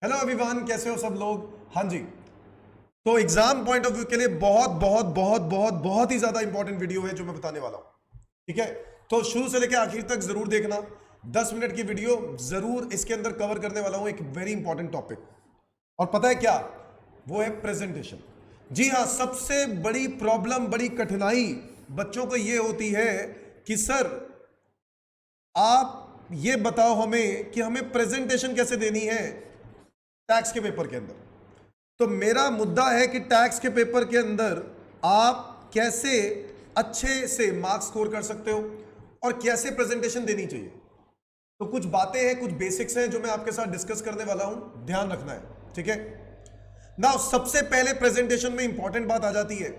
Hello everyone, कैसे हो सब लोग। हाँ जी, तो एग्जाम पॉइंट ऑफ व्यू के लिए बहुत बहुत बहुत बहुत बहुत ही ज्यादा इंपॉर्टेंट वीडियो है जो मैं बताने वाला हूं। ठीक है, तो शुरू से लेकर आखिर तक जरूर देखना। 10 मिनट की वीडियो जरूर इसके अंदर कवर करने वाला हूं एक वेरी इंपॉर्टेंट टॉपिक। और पता है क्या, वो है प्रेजेंटेशन। जी हाँ, सबसे बड़ी प्रॉब्लम, बड़ी कठिनाई बच्चों को ये होती है कि सर आप ये बताओ हमें कि हमें प्रेजेंटेशन कैसे देनी है टैक्स के पेपर के अंदर। तो मेरा मुद्दा है कि टैक्स के पेपर के अंदर आप कैसे अच्छे से मार्क्स स्कोर कर सकते हो और कैसे प्रेजेंटेशन देनी चाहिए। तो कुछ बातें हैं, कुछ बेसिक्स हैं जो मैं आपके साथ डिस्कस करने वाला हूं, ध्यान रखना है। ठीक है ना। सबसे पहले प्रेजेंटेशन में इंपॉर्टेंट बात आ जाती है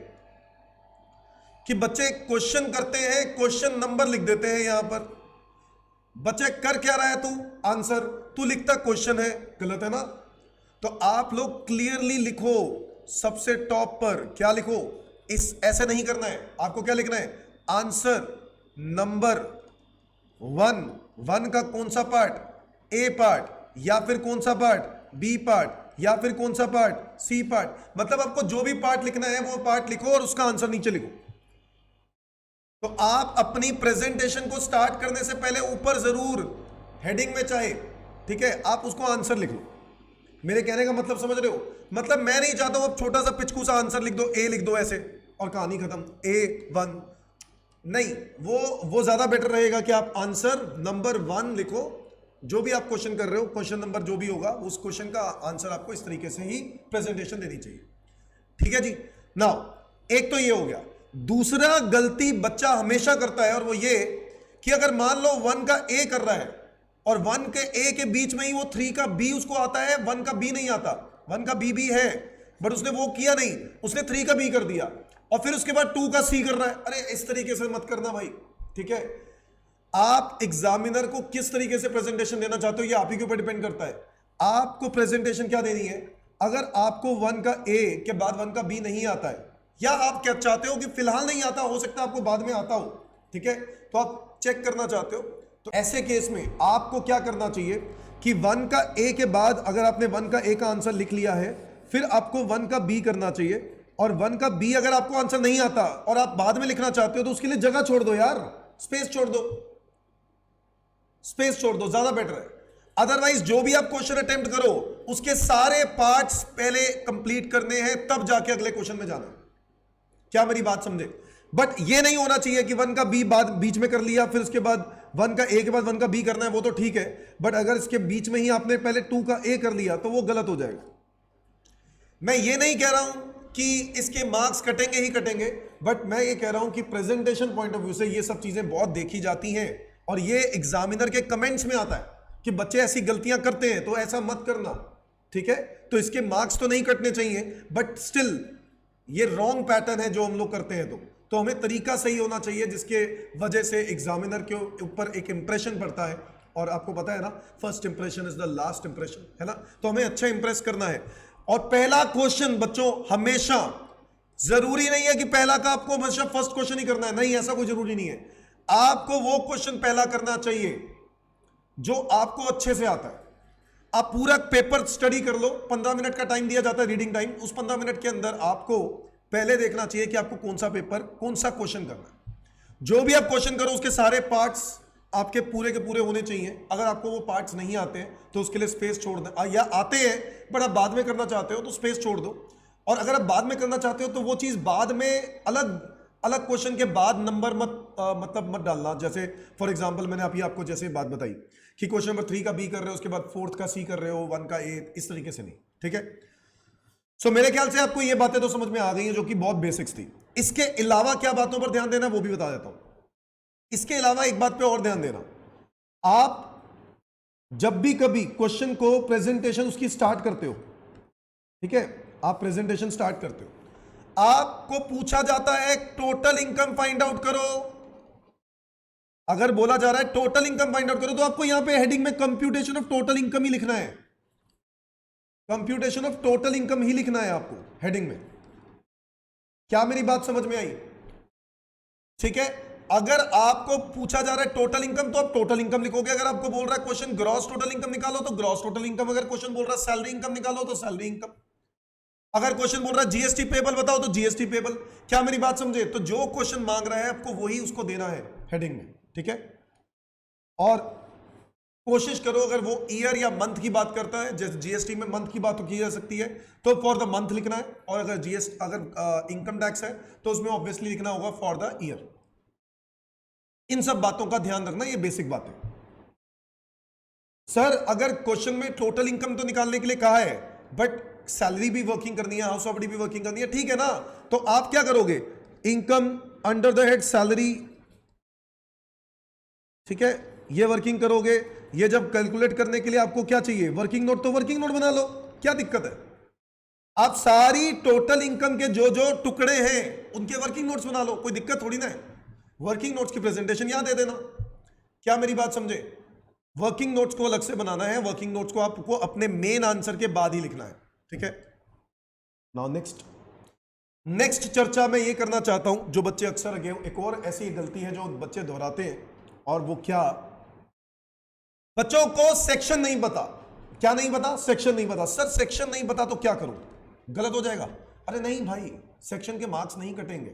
कि बच्चे क्वेश्चन करते हैं, क्वेश्चन नंबर लिख देते हैं। यहां पर बच्चे कर क्या रहा है, तू आंसर, तू लिखता क्वेश्चन है, गलत है ना। तो आप लोग क्लियरली लिखो, सबसे टॉप पर क्या लिखो, इस ऐसे नहीं करना है। आपको क्या लिखना है, आंसर नंबर वन। वन का कौन सा पार्ट, ए पार्ट, या फिर कौन सा पार्ट, बी पार्ट, या फिर कौन सा पार्ट, सी पार्ट। मतलब आपको जो भी पार्ट लिखना है वो पार्ट लिखो और उसका आंसर नीचे लिखो। तो आप अपनी प्रेजेंटेशन को स्टार्ट करने से पहले ऊपर जरूर हेडिंग में चाहे, ठीक है, आप उसको आंसर लिख लो। मेरे कहने का मतलब समझ रहे हो। मतलब मैं नहीं चाहता हूं अब छोटा सा पिचकू सा आंसर लिख दो, ए लिख दो ऐसे और कहानी खत्म, A1 नहीं। वो ज्यादा बेटर रहेगा कि आप आंसर नंबर 1 लिखो। जो भी आप क्वेश्चन कर रहे हो, क्वेश्चन नंबर जो भी होगा, उस क्वेश्चन का आंसर आपको इस तरीके से ही प्रेजेंटेशन देनी चाहिए। ठीक है जी। नाउ एक तो ये हो गया। दूसरा गलती बच्चा हमेशा करता है और वो ये कि अगर मान लो 1 का ए कर रहा है और 1 के ए के बीच में ही वो 3 का बी उसको आता है, 1 का बी नहीं आता। 1 का बी भी है बट उसने वो किया नहीं, उसने 3 का बी कर दिया और फिर उसके बाद 2 का सी कर रहा है। अरे इस तरीके से मत करना भाई। ठीक है, आप एग्जामिनर को किस तरीके से प्रेजेंटेशन देना चाहते हो ये आप ही के ऊपर डिपेंड करता है। आपको प्रेजेंटेशन क्या देनी है। अगर आपको 1 का ए के बाद 1 का बी नहीं आता है, या आप क्या चाहते हो कि फिलहाल नहीं आता, हो सकता है आपको बाद में आता हो, ठीक है, तो आप चेक करना चाहते हो, तो ऐसे केस में आपको क्या करना चाहिए कि 1 का ए के बाद अगर आपने 1 का ए का आंसर लिख लिया है, फिर आपको 1 का बी करना चाहिए। और 1 का बी अगर आपको आंसर नहीं आता और आप बाद में लिखना चाहते हो तो उसके लिए जगह छोड़ दो यार, स्पेस छोड़ दो, स्पेस छोड़ दो, ज्यादा बेटर है। अदरवाइज जो भी आप क्वेश्चन अटेम्प्ट करो उसके सारे पार्ट्स पहले कंप्लीट करने हैं, तब जाके अगले क्वेश्चन में जाना। क्या मेरी बात समझे। बट ये नहीं होना चाहिए कि 1 का बी बाद बीच में कर लिया, फिर उसके बाद 1 का ए के बाद 1 का बी करना है, वो तो ठीक है। बट अगर इसके बीच में ही आपने पहले 2 का ए कर लिया तो वो गलत हो जाएगा। मैं ये नहीं कह रहा हूं कि इसके मार्क्स कटेंगे ही कटेंगे, बट मैं ये कह रहा हूं कि प्रेजेंटेशन पॉइंट ऑफ व्यू से ये सब चीजें बहुत देखी जाती हैं और ये एग्जामिनर के कमेंट्स में आता है कि बच्चे ऐसी गलतियां करते हैं, तो ऐसा मत करना। ठीक है, तो इसके मार्क्स तो नहीं कटने चाहिए, बट स्टिल ये रॉन्ग पैटर्न है जो हम लोग करते हैं। तो हमें तरीका सही होना चाहिए जिसके वजह से एग्जामिनर के ऊपर एक इंप्रेशन पड़ता है। और आपको पता है ना, first impression is the last impression, है ना। तो हमें अच्छा इंप्रेस करना है। और पहला क्वेश्चन बच्चों हमेशा, जरूरी नहीं है कि पहला का आपको हमेशा फर्स्ट क्वेश्चन ही करना है, नहीं, ऐसा कोई जरूरी नहीं है। आपको वो क्वेश्चन पहला करना चाहिए जो आपको अच्छे से आता है। आप पूरा पेपर स्टडी कर लो, 15 मिनट का टाइम दिया जाता है रीडिंग टाइम, उस 15 मिनट के अंदर आपको पहले देखना चाहिए कि आपको कौन सा पेपर, कौन सा क्वेश्चन करना है। जो भी आप क्वेश्चन करो उसके सारे पार्ट्स आपके पूरे के पूरे होने चाहिए। अगर आपको वो पार्ट्स नहीं आते हैं तो उसके लिए स्पेस छोड़ दें, या आते हैं बट आप बाद में करना चाहते हो तो स्पेस छोड़ दो। और अगर आप बाद में करना चाहते हो तो वो चीज बाद में अलग अलग क्वेश्चन के बाद नंबर मतलब मत डालना। जैसे फॉर एग्जांपल मैंने अभी आपको जैसे बात बताई कि क्वेश्चन नंबर 3 का बी कर रहे हो, उसके बाद 4th का सी कर रहे हो, 1 का ए, इस तरीके से नहीं। ठीक है, सो मेरे ख्याल से आपको ये बातें तो समझ में आ गई हैं जो कि बहुत बेसिक्स थी। इसके अलावा क्या बातों पर ध्यान देना वो भी बता देता हूं। इसके अलावा एक बात पे और ध्यान देना, आप जब भी कभी क्वेश्चन को प्रेजेंटेशन उसकी स्टार्ट करते हो, ठीक है, आप प्रेजेंटेशन स्टार्ट करते हो, आपको पूछा जाता है टोटल इनकम फाइंड आउट करो। अगर बोला जा रहा है टोटल इनकम फाइंड आउट करो तो आपको यहां पे हेडिंग में कंप्यूटेशन ऑफ टोटल इनकम ही लिखना है। कंप्यूटेशन ऑफ टोटल इनकम ही लिखना है आपको हेडिंग में। क्या मेरी बात समझ में आई। ठीक है, अगर आपको पूछा जा रहा है टोटल इनकम तो आप टोटल इनकम लिखोगे, अगर आपको बोल रहा है क्वेश्चन ग्रॉस टोटल इनकम निकालो तो ग्रॉस टोटल इनकम, अगर क्वेश्चन बोल रहा है सैलरी इनकम निकालो तो सैलरी इनकम, अगर क्वेश्चन बोल रहा है जीएसटी पेबल बताओ तो जीएसटी पेबल। क्या मेरी बात समझे? तो जो क्वेश्चन मांग रहा है आपको वही उसको देना है हेडिंग में, ठीक है। और कोशिश करो अगर वो ईयर या मंथ की बात करता है, जैसे जीएसटी में मंथ की बात तो की जा सकती है तो फॉर द मंथ लिखना है, और अगर अगर इनकम टैक्स है तो उसमें ऑब्वियसली लिखना होगा फॉर द ईयर। इन सब बातों का ध्यान रखना, ये बेसिक बातें। सर अगर क्वेश्चन में टोटल इनकम तो निकालने के लिए कहा है बट सैलरी भी वर्किंग करनी है, हाउस प्रॉपर्टी भी वर्किंग करनी है, ठीक है ना, तो आप क्या करोगे, income under the head salary, ठीक है, ये वर्किंग करोगे। ये जब कैलकुलेट करने के लिए आपको क्या चाहिए, वर्किंग नोट, तो वर्किंग नोट बना लो, क्या दिक्कत है। आप सारी टोटल इनकम के जो जो टुकड़े हैं उनके वर्किंग नोट्स बना लो, कोई दिक्कत थोड़ी ना है। वर्किंग नोट्स की प्रेजेंटेशन यहां दे देना। क्या मेरी बात समझे? वर्किंग नोट्स को अलग से बनाना है, वर्किंग नोट्स को आपको अपने मेन आंसर के बाद ही लिखना है, ठीक है। नाउ नेक्स्ट चर्चा मैं ये करना चाहता हूं, जो बच्चे अक्सर एक और ऐसी गलती है जो बच्चे दोहराते हैं, और वो क्या, बच्चों को सेक्शन नहीं पता। क्या नहीं पता? सेक्शन नहीं पता। सर सेक्शन नहीं पता तो क्या करूं, गलत हो जाएगा। अरे नहीं भाई, सेक्शन के मार्क्स नहीं कटेंगे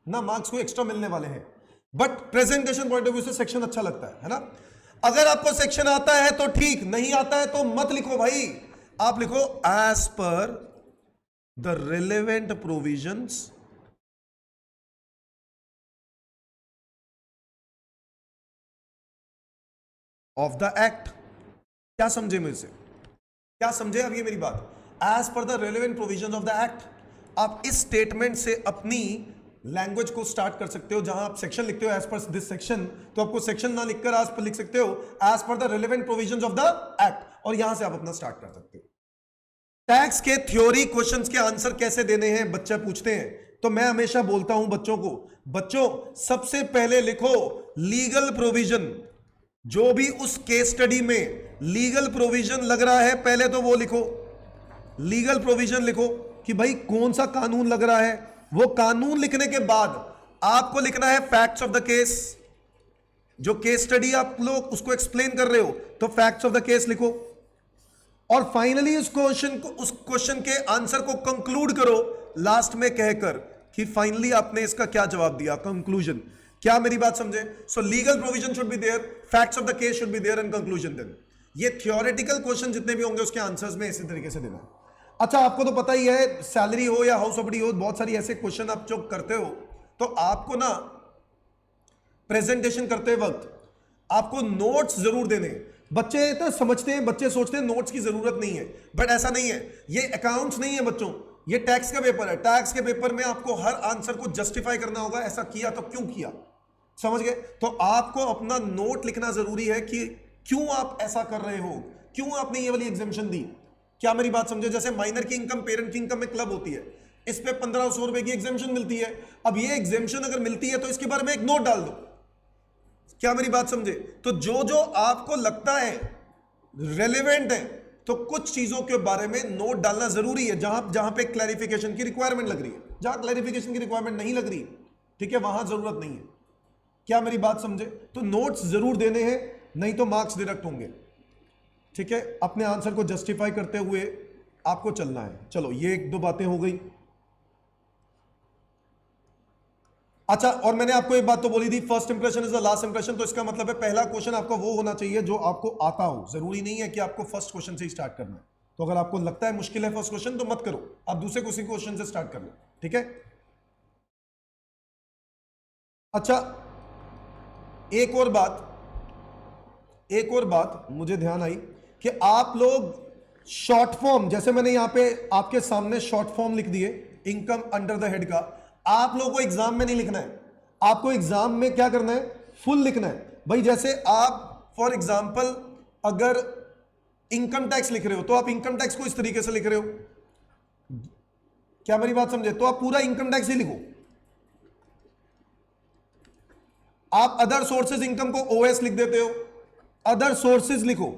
ना, मार्क्स को एक्स्ट्रा मिलने वाले हैं, but presentation point of view से सेक्शन अच्छा लगता है ना। अगर आपको सेक्शन आता है तो ठीक, नहीं आता है तो मत लिखो भाई, आप लिखो as per the relevant provisions of the act. क्या समझे मेरे से? क्या समझे अब ये मेरी बात? As per the relevant provision of the act. आप इस स्टेटमेंट से अपनी लैंग्वेज को स्टार्ट कर सकते हो। जहां आप सेक्शन लिखते हो एज पर दिस सेक्शन, तो आपको सेक्शन ना लिखकर एज पर लिख सकते हो as per the relevant provision of the act, और यहां से आप अपना स्टार्ट कर सकते हो। टैक्स के थ्योरी क्वेश्चंस के आंसर कैसे देने हैं बच्चे पूछते हैं, तो मैं हमेशा बोलता हूं बच्चों को, बच्चों सबसे पहले लिखो लीगल प्रोविजन। जो भी उस केस स्टडी में लीगल प्रोविजन लग रहा है पहले तो वो लिखो, लीगल प्रोविजन लिखो कि भाई कौन सा कानून लग रहा है। वो कानून लिखने के बाद आपको लिखना है फैक्ट्स ऑफ द केस। जो केस स्टडी आप लोग उसको एक्सप्लेन कर रहे हो तो फैक्ट्स ऑफ द केस लिखो, और फाइनली उस क्वेश्चन के आंसर को कंक्लूड करो लास्ट में कहकर कि फाइनली आपने इसका क्या जवाब दिया, कंक्लूजन। क्या मेरी बात समझे? So legal provision should be there, facts of the case should be there and conclusion then. ये थियोरेटिकल क्वेश्चन जितने भी होंगे उसके आंसर्स में इसी तरीके से देना। अच्छा आपको तो पता ही है, सैलरी हो या हाउस प्रॉपर्टी हो, बहुत सारी ऐसे क्वेश्चन आप जो करते हो, तो आपको ना प्रेजेंटेशन करते वक्त आपको नोट्स जरूर देने। बच्चे तो समझते हैं, बच्चे सोचते हैं नोट्स की जरूरत नहीं है, बट ऐसा नहीं है। ये अकाउंट्स नहीं है बच्चों, ये टैक्स का पेपर है। टैक्स के पेपर में आपको हर आंसर को जस्टिफाई करना होगा, ऐसा किया तो क्यों किया, समझ गए? तो आपको अपना नोट लिखना जरूरी है कि क्यों आप ऐसा कर रहे हो, क्यों आपने ये वाली एग्जामिशन दी। क्या मेरी बात समझे? जैसे माइनर की इनकम पेरेंट की इनकम में क्लब होती है, इस पे 1500 रुपए की एग्जामिशन मिलती है। अब ये एग्जामिशन अगर मिलती है तो इसके बारे में एक नोट डाल दो। क्या मेरी बात समझे? तो जो जो आपको लगता है रेलेवेंट है, तो कुछ चीजों के बारे में नोट डालना जरूरी है। जहां पे क्लैरिफिकेशन की रिक्वायरमेंट लग रही है, जहां क्लैरिफिकेशन की रिक्वायरमेंट नहीं लग रही, ठीक है, वहां जरूरत नहीं है। क्या मेरी बात समझे? तो नोट्स जरूर देने हैं, नहीं तो मार्क्स डिडक्ट होंगे, ठीक है। अपने आंसर को जस्टिफाई करते हुए आपको चलना है। चलो ये एक दो बातें हो गई। अच्छा, और मैंने आपको एक बात तो बोली थी, first impression is the last impression. तो इसका मतलब है पहला क्वेश्चन आपका वो होना चाहिए जो आपको आता हो। जरूरी नहीं है कि आपको फर्स्ट क्वेश्चन से ही स्टार्ट करना है। तो अगर आपको लगता है मुश्किल है फर्स्ट क्वेश्चन तो मत करो, आप दूसरे किसी क्वेश्चन से स्टार्ट कर लो, ठीक है। अच्छा एक और बात मुझे ध्यान आई कि आप लोग शॉर्ट फॉर्म, जैसे मैंने यहां पे आपके सामने शॉर्ट फॉर्म लिख दिए इनकम अंडर द हेड का, आप लोगों को एग्जाम में नहीं लिखना है। आपको एग्जाम में क्या करना है, फुल लिखना है भाई। जैसे आप फॉर एग्जांपल अगर इनकम टैक्स लिख रहे हो तो आप इनकम टैक्स को इस तरीके से लिख रहे हो। क्या मेरी बात समझे? तो आप पूरा इनकम टैक्स ही लिखो। आप अदर सोर्सेज इनकम को ओएस लिख देते हो, अदर सोर्सेज लिखो।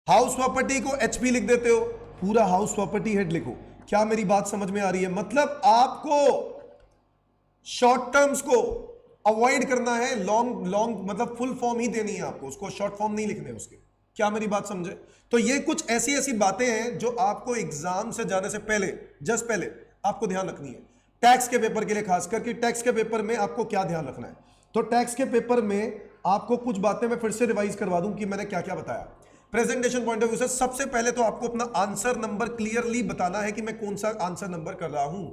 हाउस प्रॉपर्टी को एचपी लिख देते हो, पूरा हाउस प्रॉपर्टी हेड लिखो। क्या मेरी बात समझ में आ रही है? मतलब आपको शॉर्ट टर्म्स को अवॉइड करना है, लॉन्ग लॉन्ग मतलब फुल फॉर्म ही देनी है आपको, उसको शॉर्ट फॉर्म नहीं लिखने उसके। क्या मेरी बात समझे? तो ये कुछ ऐसी ऐसी बातें हैं जो आपको एग्जाम से जाने से पहले, जस्ट पहले आपको ध्यान रखनी है। टैक्स के पेपर के लिए खास करके, टैक्स के पेपर में आपको क्या ध्यान रखना है। तो टैक्स के पेपर में आपको कुछ बातें मैं फिर से रिवाइज करवा दूं कि मैंने क्या क्या बताया। प्रेजेंटेशन पॉइंट ऑफ व्यू से सबसे पहले तो आपको अपना आंसर नंबर क्लियरली बताना है कि मैं कौन सा आंसर नंबर कर रहा हूं।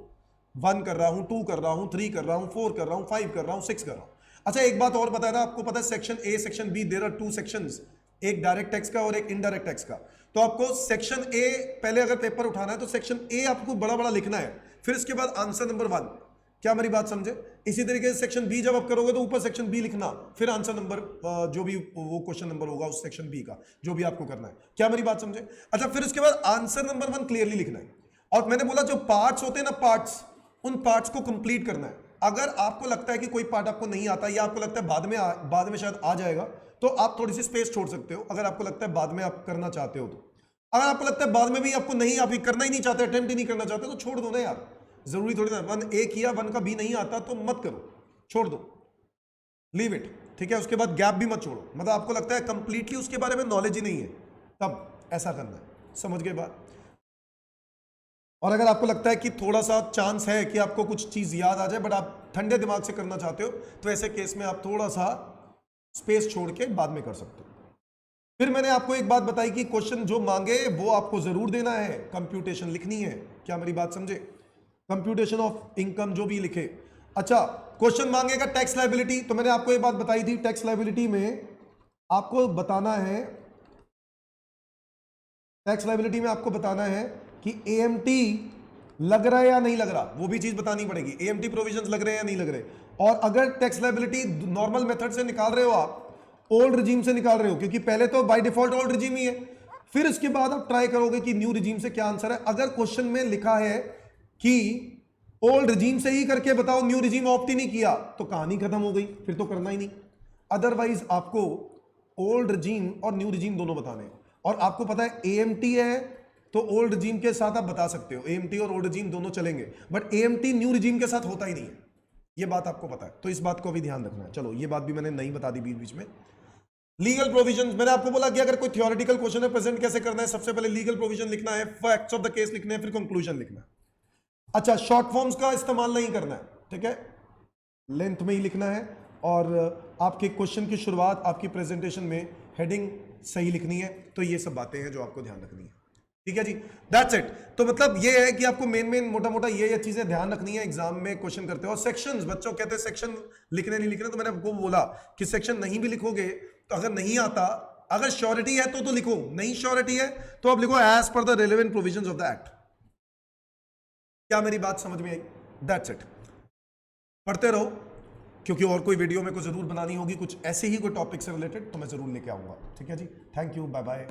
1 कर रहा हूं, 2 कर रहा हूं, 3 कर रहा हूं, 4 कर रहा हूं, 5 कर रहा हूं, 6 कर रहा हूं। अच्छा एक बात और पता है ना आपको, पता है section A section B, there are 2 sections, एक डायरेक्ट टैक्स का और एक इनडायरेक्ट टैक्स का। तो आपको सेक्शन ए पहले अगर पेपर उठाना है तो सेक्शन ए आपको बड़ा बड़ा लिखना है, फिर इसके बाद आंसर नंबर 1। क्या मेरी बात समझे? इसी तरीके से सेक्शन बी जब आप करोगे तो ऊपर सेक्शन बी लिखना, फिर आंसर नंबर जो भी वो क्वेश्चन नंबर होगा उस सेक्शन बी का जो भी आपको करना है। क्या मेरी बात समझे? अच्छा फिर उसके बाद आंसर नंबर 1 क्लियरली लिखना है। और मैंने बोला जो पार्ट्स होते हैं ना, पार्ट्स, उन पार्ट्स को कंप्लीट करना है। अगर आपको लगता है कि कोई पार्ट आपको नहीं आता या आपको लगता है बाद में शायद आ जाएगा, तो आप थोड़ी सी स्पेस छोड़ सकते हो। अगर आपको लगता है बाद में आप करना चाहते हो तो, अगर आपको लगता है बाद में भी आपको नहीं, आप करना ही नहीं चाहते, अटेम्प्ट ही नहीं करना चाहते, तो छोड़ दो ना यार। जरूरी थोड़ी ना 1 ए किया 1 का बी नहीं आता तो मत करो, छोड़ दो, लीव इट। ठीक है, उसके बाद गैप भी मत छोड़ो। मतलब आपको लगता है कंप्लीटली उसके बारे में नॉलेज ही नहीं है, तब ऐसा करना है। समझ गए बात? और अगर आपको लगता है कि थोड़ा सा चांस है कि आपको कुछ चीज याद आ जाए बट आप ठंडे दिमाग से करना चाहते हो, तो ऐसे केस में आप थोड़ा सा स्पेस छोड़ के बाद में कर सकते हो। फिर मैंने आपको एक बात बताई कि क्वेश्चन जो मांगे वो आपको जरूर देना है, कंप्यूटेशन लिखनी है। क्या मेरी बात समझे? कंप्यूटेशन ऑफ इनकम जो भी लिखे। अच्छा क्वेश्चन मांगेगा टैक्स लायबिलिटी, तो मैंने आपको एक बात बताई थी, टैक्स लायबिलिटी में आपको बताना है, टैक्स लायबिलिटी में आपको बताना है कि एएमटी लग रहा है या नहीं लग रहा, वो भी चीज बतानी पड़ेगी। एएमटी प्रोविजंस लग रहे हैं या नहीं लग रहे। और अगर टैक्स लायबिलिटी नॉर्मल मेथड से निकाल रहे हो आप, ओल्ड रिजीम से निकाल रहे हो, क्योंकि पहले तो बाय डिफॉल्ट ओल्ड रिजीम ही है, फिर इसके बाद आप ट्राई करोगे कि न्यू रिजीम से क्या आंसर है। अगर क्वेश्चन में लिखा है कि ओल्ड रिजीम से ही करके बताओ, न्यू रिजीम ऑप्ट ही नहीं किया, तो कहानी खत्म हो गई, फिर तो करना ही नहीं। अदरवाइज आपको ओल्ड रिजीम और न्यू रिजीम दोनों बताने हैं। और आपको पता है एएमटी है तो ओल्ड रिजीम के साथ आप बता सकते हो, एएमटी और ओल्ड रिजीम दोनों चलेंगे, बट एएमटी न्यू रिजीम के साथ होता ही नहीं है, ये बात आपको पता है। तो इस बात को भी ध्यान रखना है। चलो ये बात भी मैंने नहीं बता दी बीच बीच में। लीगल प्रोविजन, मैंने आपको बोला कि अगर कोई थ्योरेटिकल क्वेश्चन है प्रेजेंट कैसे करना है, सबसे पहले लीगल प्रोविजन लिखना है, फैक्ट्स ऑफ द केस लिखने हैं, फिर कंक्लूजन लिखना है। अच्छा शॉर्ट फॉर्म्स का इस्तेमाल नहीं करना है, ठीक है, लेंथ में ही लिखना है। और आपके क्वेश्चन की शुरुआत आपकी प्रेजेंटेशन में हेडिंग सही लिखनी है। तो ये सब बातें हैं जो आपको ध्यान रखनी है, ठीक है जी, दैट्स इट। तो मतलब ये है कि आपको मेन मोटा मोटा ये चीजें ध्यान रखनी है एग्जाम में क्वेश्चन करते हो। और सेक्शंस, बच्चों कहते हैं सेक्शन लिखने नहीं लिखने, तो मैंने आपको बोला कि सेक्शन नहीं भी लिखोगे तो अगर नहीं आता, अगर श्योरिटी है तो लिखो, नहीं श्योरिटी है तो आप लिखो as per the relevant provisions of the act. क्या मेरी बात समझ में आई? That's it. पढ़ते रहो, क्योंकि और कोई वीडियो मेरे को जरूर बनानी होगी कुछ ऐसे ही कोई टॉपिक से रिलेटेड, तो मैं जरूर लेके आऊंगा। ठीक है जी, थैंक यू, बाय बाय।